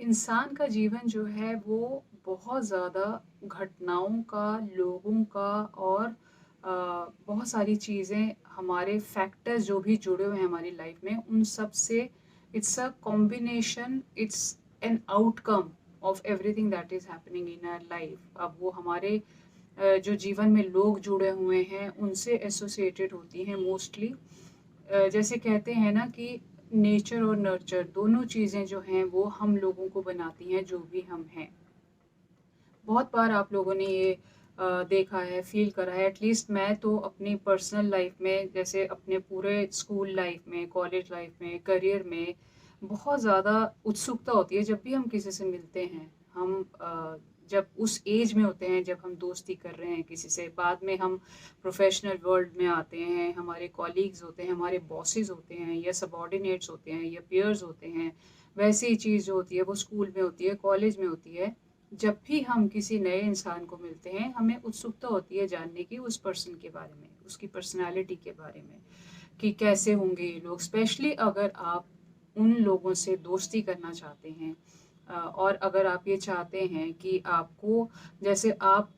इंसान का जीवन जो है वो बहुत ज़्यादा घटनाओं का, लोगों का और बहुत सारी चीज़ें हमारे फैक्टर्स जो भी जुड़े हुए हैं हमारी लाइफ में उन सब से it's a combination, it's an outcome of everything that is happening in our life. अब वो हमारे जो जीवन में लोग जुड़े हुए हैं उनसे एसोसिएटेड होती हैं मोस्टली। जैसे कहते हैं ना कि नेचर और नर्चर दोनों चीज़ें जो हैं वो हम लोगों को बनाती हैं जो भी हम हैं। बहुत बार आप लोगों ने ये देखा है, फ़ील करा है, एटलीस्ट मैं तो अपनी पर्सनल लाइफ में, जैसे अपने पूरे स्कूल लाइफ में, कॉलेज लाइफ में, करियर में बहुत ज़्यादा उत्सुकता होती है जब भी हम किसी से मिलते हैं। हम जब उस एज में होते हैं जब हम दोस्ती कर रहे हैं किसी से, बाद में हम प्रोफेशनल वर्ल्ड में आते हैं, हमारे कॉलीग्स होते हैं, हमारे बॉसेस होते हैं या सबॉर्डिनेट्स होते हैं या पीयर्स होते हैं। वैसे ही चीज़ जो होती है वो स्कूल में होती है, कॉलेज में होती है। जब भी हम किसी नए इंसान को मिलते हैं हमें उत्सुकता होती है जानने की उस पर्सन के बारे में, उसकी पर्सनालिटी के बारे में, कि कैसे होंगे ये लोग, स्पेशली अगर आप उन लोगों से दोस्ती करना चाहते हैं। और अगर आप ये चाहते हैं कि आपको, जैसे आप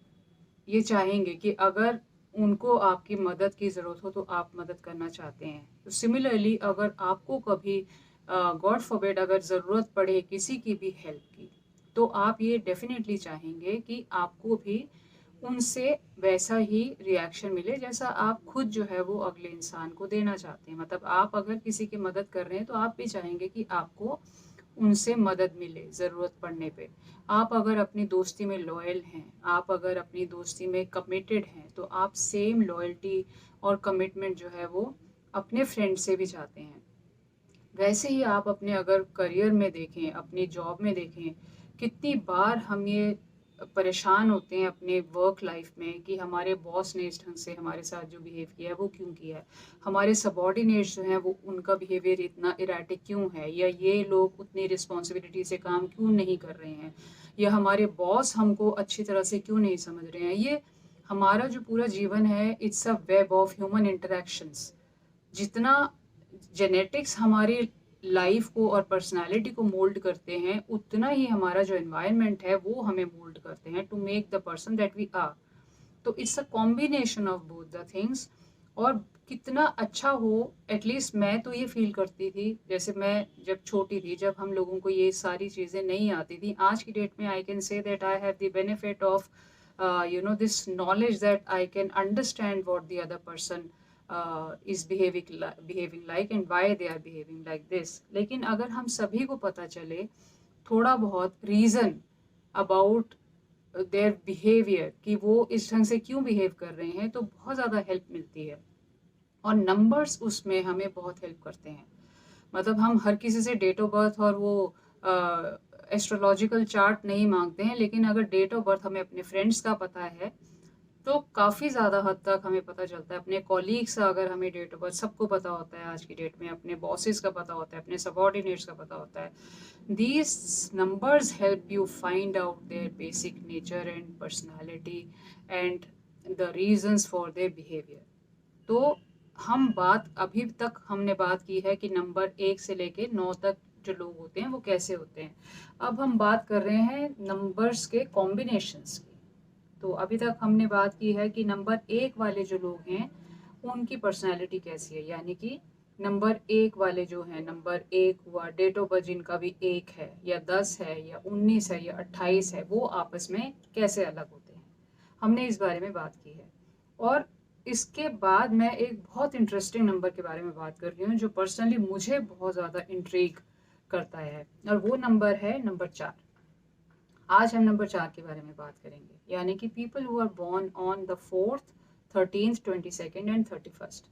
ये चाहेंगे कि अगर उनको आपकी मदद की ज़रूरत हो तो आप मदद करना चाहते हैं, तो सिमिलरली अगर आपको कभी गॉड फॉरबिड अगर ज़रूरत पड़े किसी की भी हेल्प की, तो आप ये डेफिनेटली चाहेंगे कि आपको भी उनसे वैसा ही रिएक्शन मिले जैसा आप खुद जो है वो अगले इंसान को देना चाहते हैं। मतलब आप अगर किसी की मदद कर रहे हैं तो आप भी चाहेंगे कि आपको उनसे मदद मिले ज़रूरत पड़ने पे। आप अगर अपनी दोस्ती में लॉयल हैं, आप अगर अपनी दोस्ती में कमिटेड हैं, तो आप सेम लॉयल्टी और कमिटमेंट जो है वो अपने फ्रेंड से भी चाहते हैं। वैसे ही आप अपने अगर करियर में देखें, अपनी जॉब में देखें, कितनी बार हम ये परेशान होते हैं अपने वर्क लाइफ में कि हमारे बॉस ने इस ढंग से हमारे साथ जो बिहेव किया है वो क्यों किया है, हमारे सबॉर्डिनेट्स जो हैं वो उनका बिहेवियर इतना इराटिक क्यों है, या ये लोग उतनी रिस्पॉन्सिबिलिटी से काम क्यों नहीं कर रहे हैं, या हमारे बॉस हमको अच्छी तरह से क्यों नहीं समझ रहे हैं। ये हमारा जो पूरा जीवन है it's a web of human interactions. जितना जेनेटिक्स हमारी लाइफ को और पर्सनालिटी को मोल्ड करते हैं, उतना ही हमारा जो एनवायरनमेंट है वो हमें मोल्ड करते हैं to make the person that we are. तो it's a combination of both the things. और कितना अच्छा हो, एटलीस्ट मैं तो ये फील करती थी, जैसे मैं जब छोटी थी, जब हम लोगों को ये सारी चीज़ें नहीं आती थी, आज की डेट में I can say that I have the benefit of this knowledge that I can understand what the other person is behaving like and why they are behaving like this। लेकिन अगर हम सभी को पता चले थोड़ा बहुत रीज़न अबाउट देयर बिहेवियर कि वो इस ढंग से क्यों बिहेव कर रहे हैं, तो बहुत ज़्यादा हेल्प मिलती है। और नंबर्स उसमें हमें बहुत हेल्प करते हैं। मतलब हम हर किसी से डेट ऑफ बर्थ और वो एस्ट्रोलॉजिकल चार्ट नहीं मांगते हैं, लेकिन अगर डेट ऑफ बर्थ हमें अपने फ्रेंड्स का पता है तो काफ़ी ज़्यादा हद तक हमें पता चलता है। अपने कॉलीग्स का अगर हमें डेट ऑफ बर्थ सबको पता होता है आज की डेट में, अपने बॉसेस का पता होता है, अपने सबॉर्डिनेट्स का पता होता है। These numbers help you find out their basic nature and personality and the reasons for their behaviour. तो हम बात अभी तक हमने बात की है कि नंबर 1 से लेके 9 तक जो लोग होते हैं वो कैसे होते हैं। अब हम बात कर रहे हैं नंबर्स के कॉम्बिनेशंस की। तो अभी तक हमने बात की है कि नंबर 1 वाले जो लोग हैं उनकी पर्सनैलिटी कैसी है, यानी कि नंबर 1 वाले जो हैं, नंबर 1 हुआ, डेट ऑफ बर्थ जिनका भी 1 है या 10 है या 19 है या 28 है, वो आपस में कैसे अलग होते हैं, हमने इस बारे में बात की है। और इसके बाद मैं एक बहुत इंटरेस्टिंग नंबर के बारे में बात कर रही हूँ जो पर्सनली मुझे बहुत ज़्यादा इंट्रीग करता है, और वो नंबर है नंबर 4। आज हम नंबर 4 के बारे में बात करेंगे, यानी कि people who are born on the 4th, 13th, 22nd and 31st।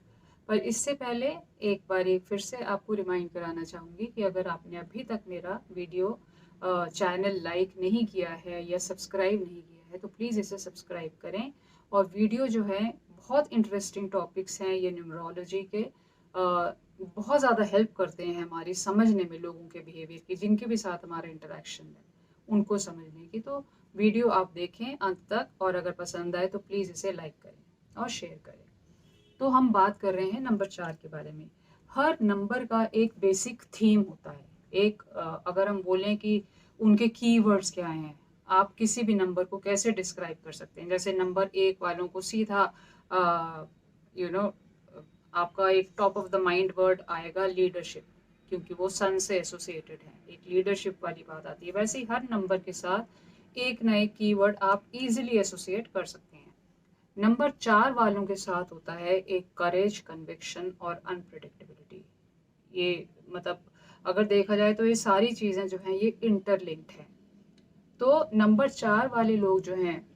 पर इससे पहले एक बारी फिर से आपको रिमाइंड कराना चाहूँगी कि अगर आपने अभी तक मेरा वीडियो चैनल लाइक नहीं किया है या सब्सक्राइब नहीं किया है तो प्लीज़ इसे सब्सक्राइब करें। और वीडियो जो है, बहुत इंटरेस्टिंग टॉपिक्स हैं ये न्यूमरोलॉजी के, बहुत ज़्यादा हेल्प करते हैं हमारी समझने में लोगों के बिहेवियर की, जिनके भी साथ हमारा इंटरेक्शन है उनको समझने की। तो वीडियो आप देखें अंत तक, और अगर पसंद आए तो प्लीज़ इसे लाइक करें और शेयर करें। तो हम बात कर रहे हैं नंबर 4 के बारे में। हर नंबर का एक बेसिक थीम होता है। एक अगर हम बोलें कि उनके कीवर्ड्स क्या हैं, आप किसी भी नंबर को कैसे डिस्क्राइब कर सकते हैं। जैसे नंबर 1 वालों को सीधा यू नो आपका एक top of the mind word आएगा लीडरशिप, क्योंकि वो सन से एसोसिएटेड है, एक लीडरशिप वाली बात आती है। वैसे ही हर नंबर के साथ एक ना एक कीवर्ड आप इजीली एसोसिएट कर सकते हैं। नंबर 4 वालों के साथ होता है एक करेज, कन्विक्शन और अनप्रिडिक्टेबिलिटी। ये मतलब अगर देखा जाए तो ये सारी चीज़ें जो हैं ये इंटरलिंक्ड हैं। तो नंबर 4 वाले लोग जो हैं,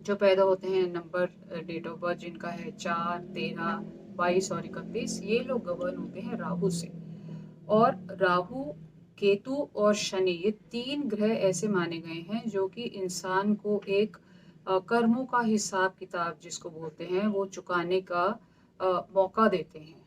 जो पैदा होते हैं नंबर डेट ऑफ बर्थ जिनका है 4, 13, 22 और 31, ये लोग गवर्न होते हैं राहु से। और राहु, केतु और शनि, ये 3 ग्रह ऐसे माने गए हैं जो कि इंसान को एक कर्मों का हिसाब किताब जिसको बोलते हैं वो चुकाने का मौका देते हैं।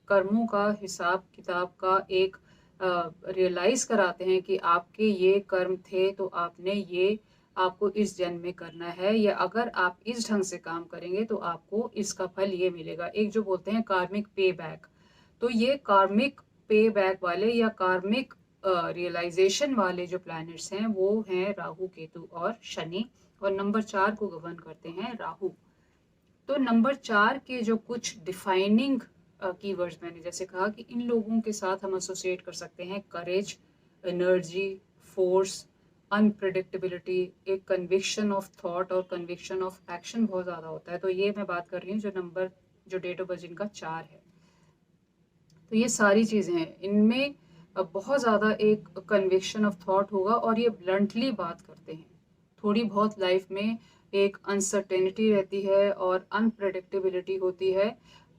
कर्मों का हिसाब किताब का एक रियलाइज कराते हैं कि आपके ये कर्म थे तो आपने ये आपको इस जन्म में करना है, या अगर आप इस ढंग से काम करेंगे तो आपको इसका फल ये मिलेगा। एक जो बोलते हैं कार्मिक पे बैक, तो ये कार्मिक पे बैक वाले या कार्मिक रियलाइजेशन वाले जो प्लैनेट्स हैं वो हैं राहु, केतु और शनि, और नंबर 4 को गवर्न करते हैं राहु। तो नंबर 4 के जो कुछ डिफाइनिंग कीवर्ड्स मैंने जैसे कहा कि इन लोगों के साथ हम एसोसिएट कर सकते हैं करेज, एनर्जी, फोर्स, अनप्रिडिक्टेबिलिटी, एक कन्विक्शन ऑफ थॉट और कन्विक्शन ऑफ एक्शन बहुत ज़्यादा होता है। तो ये मैं बात कर रही हूँ जो डेट ऑफ बर्थ जिनका 4 है। तो ये सारी चीज़ें हैं, इनमें बहुत ज़्यादा एक कन्विक्शन ऑफ थॉट होगा और ये ब्लंटली बात करते हैं। थोड़ी बहुत लाइफ में एक अनसर्टेनिटी रहती है और अनप्रेडिक्टेबिलिटी होती है।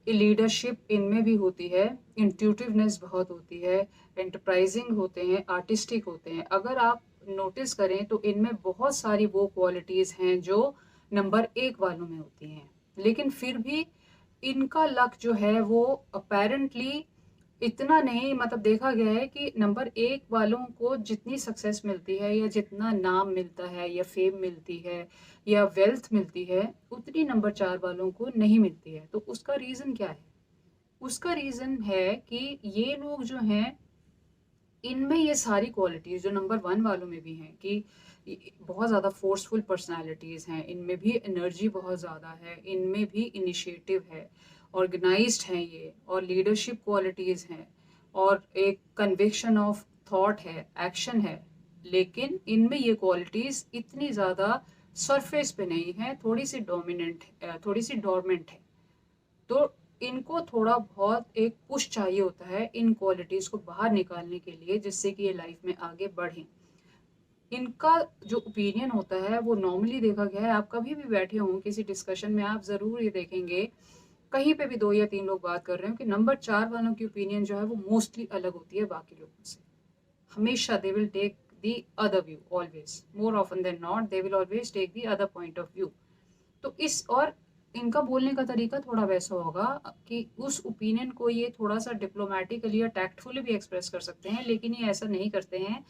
लीडरशिप इनमें भी होती है, इंट्यूटिवनेस बहुत होती है, एंटरप्राइजिंग होते हैं, आर्टिस्टिक होते हैं। अगर आप नोटिस करें तो इनमें बहुत सारी वो क्वालिटीज़ हैं जो नंबर 1 वालों में होती हैं, लेकिन फिर भी इनका लक जो है वो अपेरेंटली इतना नहीं, मतलब देखा गया है कि नंबर 1 वालों को जितनी सक्सेस मिलती है या जितना नाम मिलता है या फेम मिलती है या वेल्थ मिलती है, उतनी नंबर 4 वालों को नहीं मिलती है। तो उसका रीज़न क्या है? उसका रीज़न है कि ये लोग जो हैं, इनमें ये सारी क्वालिटीज़ जो नंबर 1 वालों में भी हैं कि बहुत ज़्यादा फोर्सफुल पर्सनालिटीज़ हैं, इनमें भी एनर्जी बहुत ज़्यादा है, इनमें भी इनिशिएटिव है, ऑर्गेनाइज्ड हैं ये, और लीडरशिप क्वालिटीज़ हैं, और एक कन्विक्शन ऑफ थॉट है, एक्शन है। लेकिन इनमें ये क्वालिटीज़ इतनी ज़्यादा सरफेस पे नहीं है, थोड़ी सी डोमिनेंट, थोड़ी सी डोरमेंट है। तो इनको थोड़ा बहुत एक पुश चाहिए होता है इन क्वालिटीज़ को बाहर निकालने के लिए, जिससे कि ये लाइफ में आगे बढ़ें। इनका जो ओपिनियन होता है वो नॉर्मली देखा गया है, आप कभी भी बैठे हों किसी डिस्कशन में, आप ज़रूर ये देखेंगे कहीं पे भी 2 या 3 लोग बात कर रहे हो कि नंबर 4 वालों की ओपिनियन जो है वो मोस्टली अलग होती है बाकी लोगों से। हमेशा they will take the other view, always, more often than not they will always take the other point of view. तो इस और इनका बोलने का तरीका थोड़ा वैसा होगा कि उस ओपिनियन को ये थोड़ा सा डिप्लोमेटिकली या टैक्टफुली भी एक्सप्रेस कर सकते हैं, लेकिन ये ऐसा नहीं करते हैं,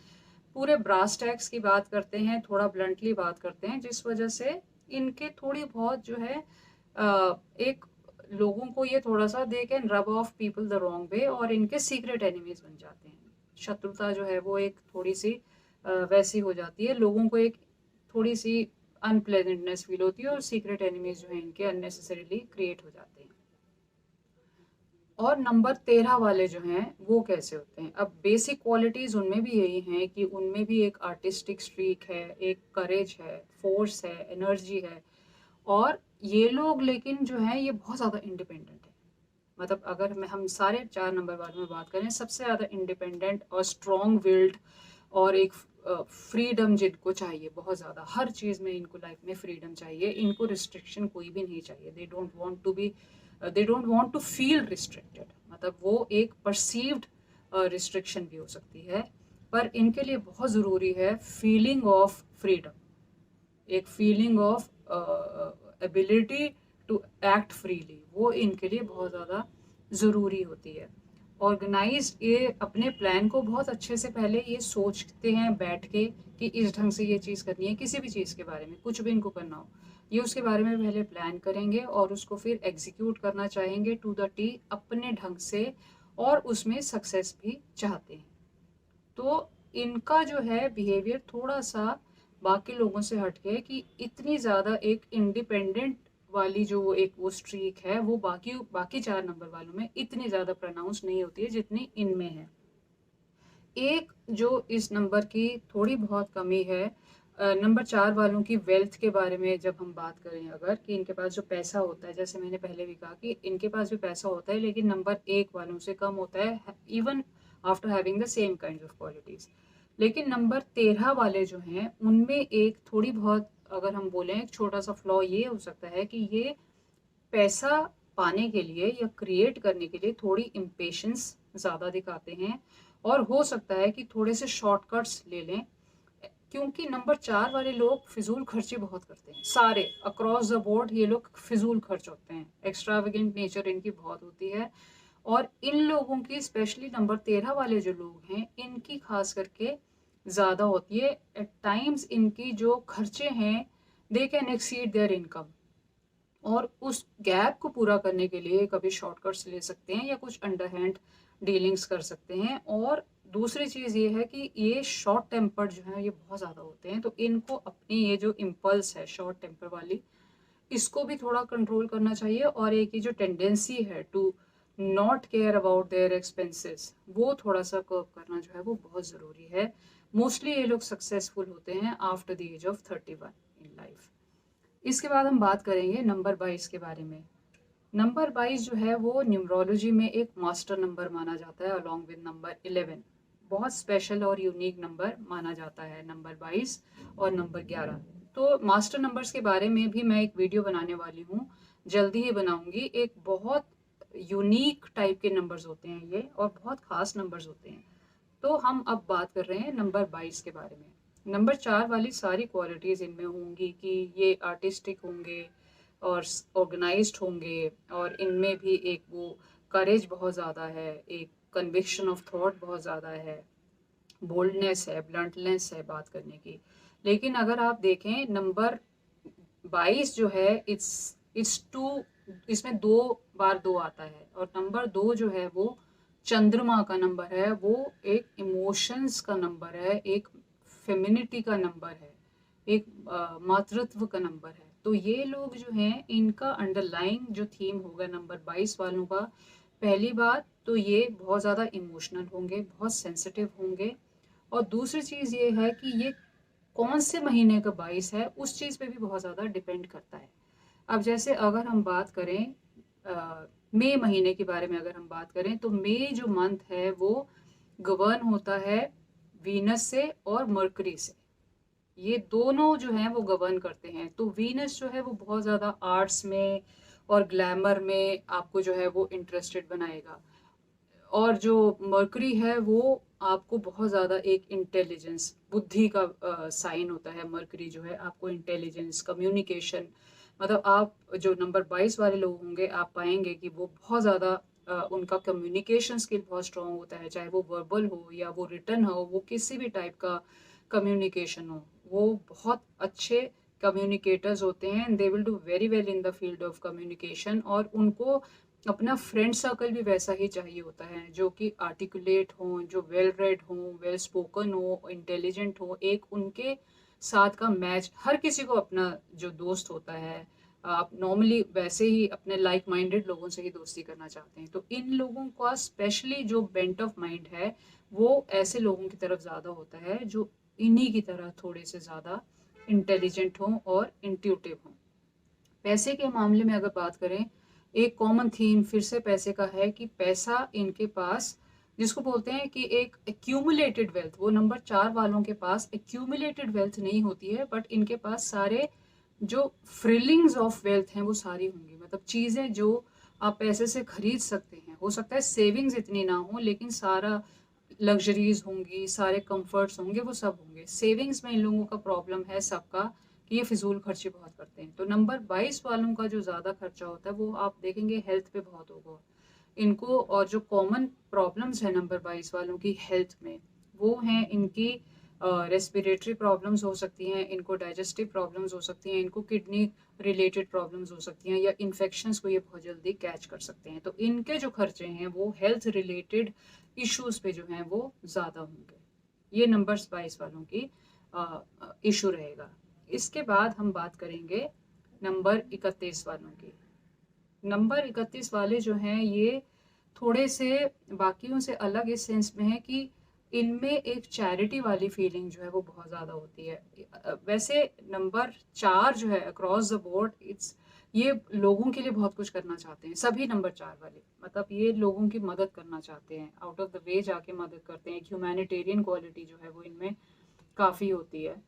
पूरे ब्रास टैक्स की बात करते हैं, थोड़ा ब्लंटली बात करते हैं, जिस वजह से इनके थोड़ी बहुत जो है एक लोगों को ये थोड़ा सा they can rub off people the wrong way, और इनके सीक्रेट एनिमीज बन जाते हैं। शत्रुता जो है वो एक थोड़ी सी वैसी हो जाती है, लोगों को एक थोड़ी सी अनप्लेजेंटनेस फील होती है, और सीक्रेट एनिमीज जो है इनके अननेसेसरीली क्रिएट हो जाते हैं। और नंबर 13 वाले जो हैं वो कैसे होते हैं? अब बेसिक क्वालिटीज़ उनमें भी यही हैं कि उनमें भी एक आर्टिस्टिक स्ट्रीक है, एक करेज है, फोर्स है, एनर्जी है, और ये लोग लेकिन जो है ये बहुत ज़्यादा इंडिपेंडेंट है। मतलब अगर मैं हम सारे 4 नंबर वालों में बात करें, सबसे ज़्यादा इंडिपेंडेंट और स्ट्रॉन्ग विल्ड, और एक फ्रीडम जिनको चाहिए बहुत ज़्यादा, हर चीज़ में इनको लाइफ में फ्रीडम चाहिए, इनको रिस्ट्रिक्शन कोई भी नहीं चाहिए। They don't want to feel restricted, मतलब वो एक परसीव्ड रिस्ट्रिक्शन भी हो सकती है, पर इनके लिए बहुत ज़रूरी है फीलिंग ऑफ फ्रीडम, एक feeling of ability to act freely, वो इनके लिए बहुत ज़्यादा ज़रूरी होती है। ऑर्गेनाइज, ये अपने प्लान को बहुत अच्छे से पहले ये सोचते हैं बैठ के कि इस ढंग से ये चीज़ करनी है, किसी भी चीज़ के बारे में कुछ भी इनको करना हो, ये उसके बारे में पहले प्लान करेंगे और उसको फिर एग्जीक्यूट करना चाहेंगे टू द टी अपने ढंग से, और उसमें सक्सेस भी चाहते हैं। तो इनका जो है बिहेवियर थोड़ा-सा बाकी लोगों से हट के है कि इतनी ज़्यादा एक इंडिपेंडेंट वाली जो एक वो स्ट्रीक है, वो बाकी बाकी 4 नंबर वालों में इतनी ज़्यादा प्रोनाउंस नहीं होती है जितनी इनमें है। एक जो इस नंबर की थोड़ी बहुत कमी है, नंबर 4 वालों की वेल्थ के बारे में जब हम बात करें अगर, कि इनके पास जो पैसा होता है, जैसे मैंने पहले भी कहा कि इनके पास भी पैसा होता है लेकिन नंबर 1 वालों से कम होता है, even after having the same kind of qualities. लेकिन नंबर 13 वाले जो हैं, उनमें एक थोड़ी बहुत अगर हम बोलें एक छोटा-सा फ्लॉ ये हो सकता है कि ये पैसा पाने के लिए या क्रिएट करने के लिए थोड़ी इम्पेशंस ज़्यादा दिखाते हैं और हो सकता है कि थोड़े से शॉर्टकट्स ले लें, क्योंकि नंबर 4 वाले लोग फिजूल खर्ची बहुत करते हैं, सारे अक्रॉस द बोर्ड ये लोग फिजूल खर्च होते हैं, एक्स्ट्रावेगेंट नेचर इनकी बहुत होती है। और इन लोगों की स्पेशली नंबर 13 वाले जो लोग हैं इनकी खास करके ज़्यादा होती है। एट टाइम्स इनकी जो खर्चे हैं they can exceed there income, और उस गैप को पूरा करने के लिए कभी शॉर्टकट्स ले सकते हैं या कुछ अंडरहैंड डीलिंग्स कर सकते हैं। और दूसरी चीज़ ये है कि ये शॉर्ट टेम्पर्ड जो है ये बहुत ज़्यादा होते हैं, तो इनको अपनी ये जो इम्पल्स है शॉर्ट टेम्पर वाली, इसको भी थोड़ा कंट्रोल करना चाहिए। और एक ये जो टेंडेंसी है to not care about their expenses, वो थोड़ा सा कर्व करना जो है वो बहुत ज़रूरी है। मोस्टली ये लोग सक्सेसफुल होते हैं after the age of 31 in life. इसके बाद हम बात करेंगे नंबर 22 के बारे में। नंबर 22 जो है वो न्यूमरोलॉजी में एक मास्टर नंबर माना जाता है अलॉन्ग विद नंबर 11। बहुत स्पेशल और यूनिक नंबर माना जाता है नंबर 22 और नंबर 11। तो मास्टर नंबर्स के बारे में भी मैं एक वीडियो बनाने वाली हूँ, जल्दी ही बनाऊंगी। एक बहुत यूनिक टाइप के नंबर्स होते हैं ये और बहुत खास नंबर्स होते हैं। तो हम अब बात कर रहे हैं नंबर 22 के बारे में। नंबर 4 वाली सारी क्वालिटीज़ इनमें होंगी कि ये आर्टिस्टिक होंगे और ऑर्गेनाइज्ड होंगे, और इनमें भी एक वो करेज बहुत ज़्यादा है, एक कन्विक्शन ऑफ थॉट बहुत ज़्यादा है, बोल्डनेस है, ब्लंटनेस है बात करने की। लेकिन अगर आप देखें नंबर 22 जो है इट्स टू, इसमें 2 बार 2 आता है, और नंबर 2 जो है वो चंद्रमा का नंबर है, वो एक इमोशंस का नंबर है, एक फेमिनिटी का नंबर है, एक मातृत्व का नंबर है। तो ये लोग जो हैं इनका अंडरलाइंग जो थीम होगा नंबर 22 वालों का, पहली बात तो ये बहुत ज़्यादा इमोशनल होंगे, बहुत सेंसिटिव होंगे। और दूसरी चीज़ ये है कि ये कौन से महीने का 22 है उस चीज़ पे भी बहुत ज़्यादा डिपेंड करता है। अब जैसे अगर हम बात करें मई महीने के बारे में, अगर हम बात करें तो मई जो मंथ है वो गवर्न होता है वीनस से और मरकरी से। ये दोनों जो हैं वो गवर्न करते हैं। तो वीनस जो है वो बहुत ज़्यादा आर्ट्स में और ग्लैमर में आपको जो है वो इंटरेस्टेड बनाएगा, और जो मरकरी है वो आपको बहुत ज़्यादा एक इंटेलिजेंस बुद्धि का साइन होता है। मरकरी जो है आपको इंटेलिजेंस कम्युनिकेशन, मतलब आप जो नंबर 22 वाले लोग होंगे आप पाएंगे कि वो बहुत ज़्यादा उनका कम्युनिकेशन स्किल बहुत स्ट्रांग होता है, चाहे वो वर्बल हो या वो रिटर्न हो, वो किसी भी टाइप का कम्युनिकेशन हो, वो बहुत अच्छे कम्युनिकेटर्स होते हैं। They will do very well in the field of communication, और उनको अपना फ्रेंड सर्कल भी वैसा ही चाहिए होता है जो कि आर्टिकुलेट हों, जो वेल रेड हों, वेल स्पोकन हो, इंटेलिजेंट हो। एक उनके साथ का मैच, हर किसी को अपना जो दोस्त होता है, आप नॉर्मली वैसे ही अपने लाइक माइंडेड लोगों से ही दोस्ती करना चाहते हैं। तो इन लोगों का स्पेशली जो बेंट ऑफ माइंड है वो ऐसे लोगों की तरफ ज़्यादा होता है जो इन्हीं की तरह थोड़े से ज़्यादा इंटेलिजेंट हों और इंट्यूटिव हों। पैसे के मामले में अगर बात करें, एक कॉमन थीम फिर से पैसे का है कि पैसा इनके पास, जिसको बोलते हैं कि एक एक्यूमुलेटेड वेल्थ, वो नंबर 4 वालों के पास एक्यूमुलेटेड वेल्थ नहीं होती है, बट इनके पास सारे जो फ्रिलिंग्स ऑफ वेल्थ हैं वो सारी होंगी। मतलब चीज़ें जो आप पैसे से खरीद सकते हैं, हो सकता है सेविंग्स इतनी ना हो लेकिन सारा लग्जरीज होंगी, सारे कंफर्ट्स होंगे, वो सब होंगे। सेविंग्स में इन लोगों का प्रॉब्लम है सबका कि ये फिजूल खर्ची बहुत करते हैं। तो नंबर 22 वालों का जो ज़्यादा खर्चा होता है वो आप देखेंगे हेल्थ पे बहुत होगा इनको। और जो कॉमन प्रॉब्लम्स है नंबर 22 वालों की हेल्थ में, वो हैं इनकी रेस्पिरेटरी प्रॉब्लम्स हो सकती हैं, इनको डाइजेस्टिव प्रॉब्लम्स हो सकती हैं, इनको किडनी रिलेटेड प्रॉब्लम्स हो सकती हैं, या इन्फेक्शंस को ये बहुत जल्दी कैच कर सकते हैं। तो इनके जो खर्चे हैं वो हेल्थ रिलेटेड इश्यूज पे जो हैं वो ज़्यादा होंगे। ये नंबर 22 वालों की इशू रहेगा। इसके बाद हम बात करेंगे नंबर 31 वालों की। नंबर 31 वाले जो हैं ये थोड़े से बाकियों से अलग इस सेंस में है कि इनमें एक चैरिटी वाली फीलिंग जो है वो बहुत ज़्यादा होती है। वैसे नंबर 4 जो है अक्रॉस द बोर्ड ये लोगों के लिए बहुत कुछ करना चाहते हैं, सभी नंबर 4 वाले। मतलब ये लोगों की मदद करना चाहते हैं, आउट ऑफ द वे जाके मदद करते हैं। एक ह्यूमैनिटेरियन क्वालिटी जो है वो इनमें काफ़ी होती है।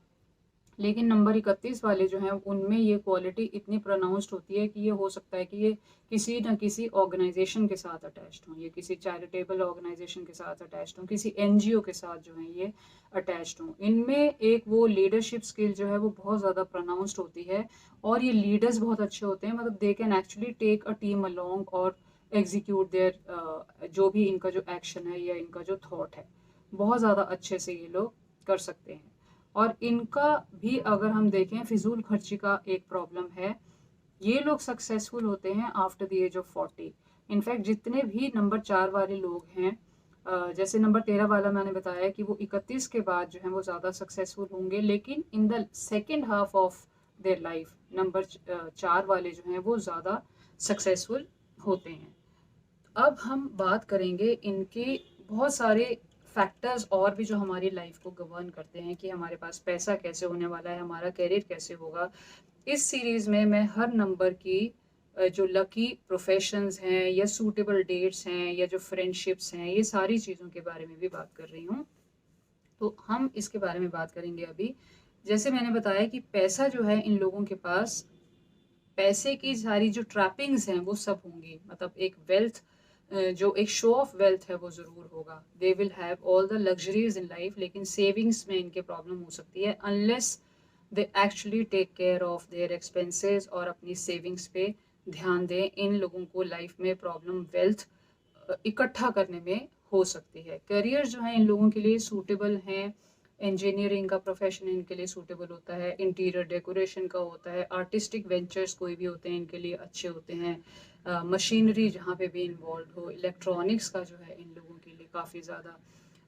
लेकिन नंबर 31 वाले जो हैं उनमें ये क्वालिटी इतनी प्रोनाउंस्ड होती है कि ये हो सकता है कि ये किसी न किसी ऑर्गेनाइजेशन के साथ अटैच्ड हों, ये किसी चैरिटेबल ऑर्गेनाइजेशन के साथ अटैच्ड हों, किसी एनजीओ के साथ जो है ये अटैच्ड हों। इनमें एक वो लीडरशिप स्किल जो है वो बहुत ज़्यादा प्रोनाउंस्ड होती है और ये लीडर्स बहुत अच्छे होते हैं। मतलब they can actually take a team along और एग्जीक्यूट देयर जो भी इनका जो एक्शन है या इनका जो थॉट है बहुत ज़्यादा अच्छे से ये लोग कर सकते हैं। और इनका भी अगर हम देखें फिजूल खर्ची का एक प्रॉब्लम है। ये लोग सक्सेसफुल होते हैं after the age of 40। In fact जितने भी नंबर 4 वाले लोग हैं, जैसे नंबर 13 वाला मैंने बताया कि वो 31 के बाद जो है वो ज़्यादा सक्सेसफुल होंगे, लेकिन in the second half of their life number 4 वाले जो हैं वो ज़्यादा सक्सेसफुल होते हैं। अब हम बात करेंगे इनके बहुत सारे फैक्टर्स और भी जो हमारी लाइफ को गवर्न करते हैं कि हमारे पास पैसा कैसे होने वाला है, हमारा करियर कैसे होगा। इस सीरीज़ में मैं हर नंबर की जो लकी प्रोफेशंस हैं या सूटेबल डेट्स हैं या जो फ्रेंडशिप्स हैं, ये सारी चीज़ों के बारे में भी बात कर रही हूँ। तो हम इसके बारे में बात करेंगे अभी। जैसे मैंने बताया कि पैसा जो है इन लोगों के पास, पैसे की सारी जो ट्रैपिंग्स हैं वो सब होंगी। मतलब एक वेल्थ जो एक शो ऑफ वेल्थ है वो ज़रूर होगा। They will have all the luxuries in life, लेकिन सेविंग्स में इनके प्रॉब्लम हो सकती है unless they actually take care of their expenses और अपनी सेविंग्स पे ध्यान दें। इन लोगों को लाइफ में प्रॉब्लम वेल्थ इकट्ठा करने में हो सकती है। करियर जो है इन लोगों के लिए सूटेबल हैं। इंजीनियरिंग का प्रोफेशन इनके लिए सूटेबल होता है, इंटीरियर डेकोरेशन का होता है, आर्टिस्टिक वेंचर्स कोई भी होते हैं इनके लिए अच्छे होते हैं। मशीनरी जहाँ पे भी इन्वॉल्व हो, इलेक्ट्रॉनिक्स का जो है इन लोगों के लिए काफ़ी ज़्यादा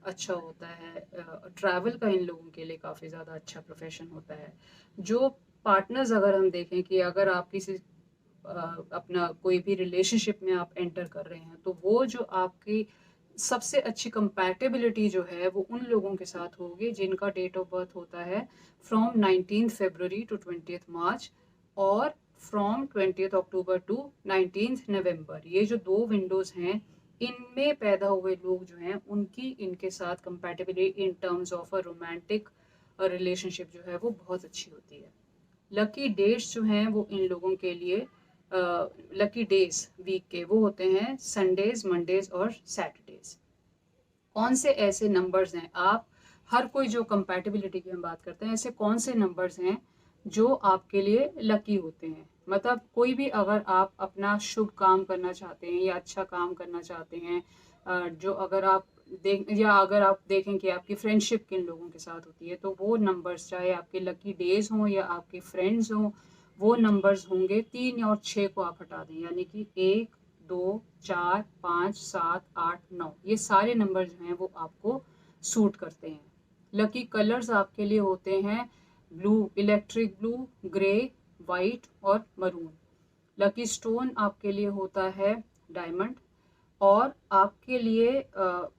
अच्छा होता है। ट्रैवल का इन लोगों के लिए काफ़ी ज़्यादा अच्छा प्रोफेशन होता है। जो पार्टनर्स अगर हम देखें कि अगर आप किसी अपना कोई भी रिलेशनशिप में आप एंटर कर रहे हैं, तो वो जो आपकी सबसे अच्छी कंपैटिबिलिटी जो है वो उन लोगों के साथ होगी जिनका डेट ऑफ बर्थ होता है फ्रॉम 19 फरवरी टू 20 मार्च और फ्रॉम 20 अक्टूबर टू 19 नवंबर। ये जो दो विंडोज हैं, इनमें पैदा हुए लोग जो हैं उनकी इनके साथ compatibility in terms of a romantic relationship जो है वो बहुत अच्छी होती है। लकी डेट्स जो हैं वो इन लोगों के लिए लकी डेज वीक के वो होते हैं संडेज, मंडेज और सैटरडेज। कौन से ऐसे नंबर्स हैं, आप हर कोई जो कंपैटिबिलिटी की हम बात करते हैं, ऐसे कौन से नंबर्स हैं जो आपके लिए लकी होते हैं। मतलब कोई भी अगर आप अपना शुभ काम करना चाहते हैं या अच्छा काम करना चाहते हैं, जो अगर आप अगर आप देखें कि आपकी फ्रेंडशिप किन लोगों के साथ होती है, तो वो नंबर्स चाहे आपके लकी डेज हों या आपके फ्रेंड्स हों, वो नंबर्स होंगे 3 और 6 को आप हटा दें, यानी कि 1, 2, 4, 5, 7, 8, 9, ये सारे नंबर जो हैं वो आपको सूट करते हैं। लकी कलर्स आपके लिए होते हैं blue, electric blue, grey, white और मरून। लकी स्टोन आपके लिए होता है डायमंड। और आपके लिए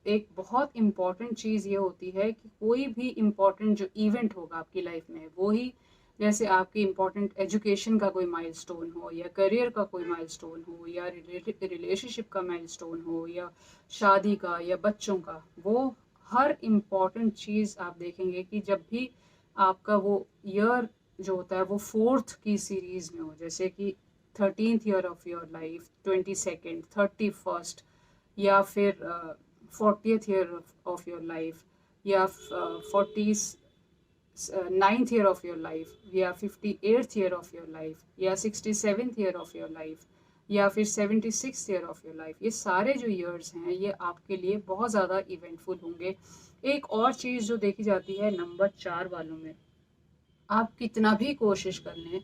एक बहुत इम्पॉर्टेंट चीज़ ये होती है कि कोई भी इम्पॉर्टेंट जो इवेंट होगा आपकी लाइफ में, वो ही जैसे आपकी इम्पॉर्टेंट एजुकेशन का कोई माइलस्टोन हो या करियर का कोई माइलस्टोन हो या रिलेशनशिप का माइलस्टोन हो या शादी का या बच्चों का, वो हर इम्पॉर्टेंट चीज़ आप देखेंगे कि जब भी आपका वो ईयर जो होता है वो 4th की सीरीज़ में हो, जैसे कि 13th year of your life, 22nd, 31st या फिर 40th year of your life या 49th year of your life या 58th year of your life या 67th year of your life या फिर 76th year of your life. ये सारे जो ईयर्स हैं ये आपके लिए बहुत ज़्यादा इवेंटफुल होंगे। एक और चीज़ जो देखी जाती है नंबर 4 वालों में, आप कितना भी कोशिश कर लें,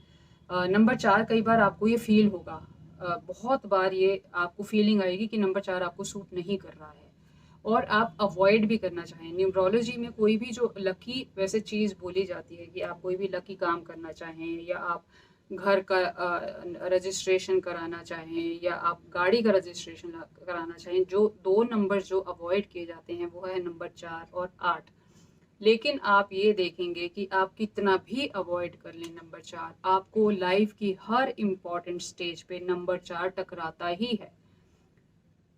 नंबर 4 कई बार आपको ये फील होगा, बहुत बार ये आपको फीलिंग आएगी कि नंबर 4 आपको सूट नहीं कर रहा है और आप अवॉइड भी करना चाहें। न्यूमरोलॉजी में कोई भी जो लकी वैसे चीज़ बोली जाती है कि आप कोई भी लकी काम करना चाहें या आप घर का रजिस्ट्रेशन कराना चाहें या आप गाड़ी का रजिस्ट्रेशन कराना चाहें, जो 2 नंबर जो अवॉइड किए जाते हैं वो है नंबर 4 और 8। लेकिन आप ये देखेंगे कि आप कितना भी अवॉइड कर लें नंबर 4, आपको लाइफ की हर इम्पॉर्टेंट स्टेज पे नंबर 4 टकराता ही है।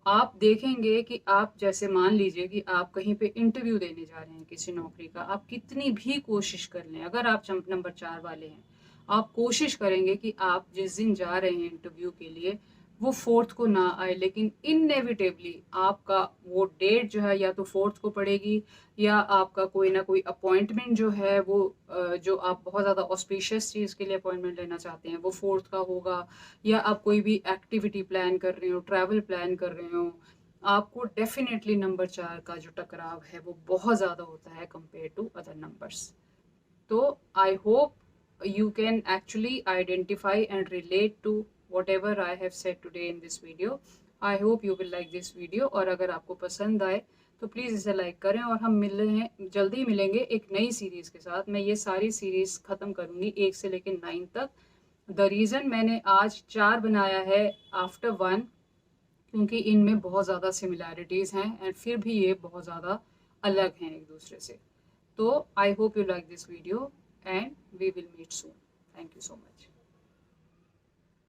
आप देखेंगे कि आप जैसे मान लीजिए कि आप कहीं पे इंटरव्यू देने जा रहे हैं किसी नौकरी का, आप कितनी भी कोशिश कर लें, अगर आप नंबर 4 वाले हैं, आप कोशिश करेंगे कि आप जिस दिन जा रहे हैं इंटरव्यू के लिए वो 4th को ना आए, लेकिन इनएविटेबली आपका वो डेट जो है या तो 4th को पड़ेगी या आपका कोई ना कोई अपॉइंटमेंट जो है वो जो आप बहुत ज़्यादा ऑस्पिशियस चीज़ के लिए अपॉइंटमेंट लेना चाहते हैं वो 4th का होगा, या आप कोई भी एक्टिविटी प्लान कर रहे हो, ट्रैवल प्लान कर रहे हो, आपको डेफिनेटली नंबर 4 का जो टकराव है वो बहुत ज़्यादा होता है कंपेयर टू अदर नंबर्स। तो I hope you can actually identify and relate to whatever I have said today in this video. I hope you will like this video, और अगर आपको पसंद आए तो प्लीज़ इसे लाइक करें, और हम मिल रहे हैं जल्दी ही मिलेंगे एक नई सीरीज़ के साथ। मैं ये सारी सीरीज़ ख़त्म करूँगी 1 से लेकर 9 तक। द रीज़न मैंने आज 4 बनाया है आफ्टर 1, क्योंकि इनमें बहुत ज़्यादा सिमिलैरिटीज़ हैं एंड फिर भी ये बहुत ज़्यादा अलग हैं एक दूसरे से। तो I hope you like this video and we will meet soon. Thank you so much.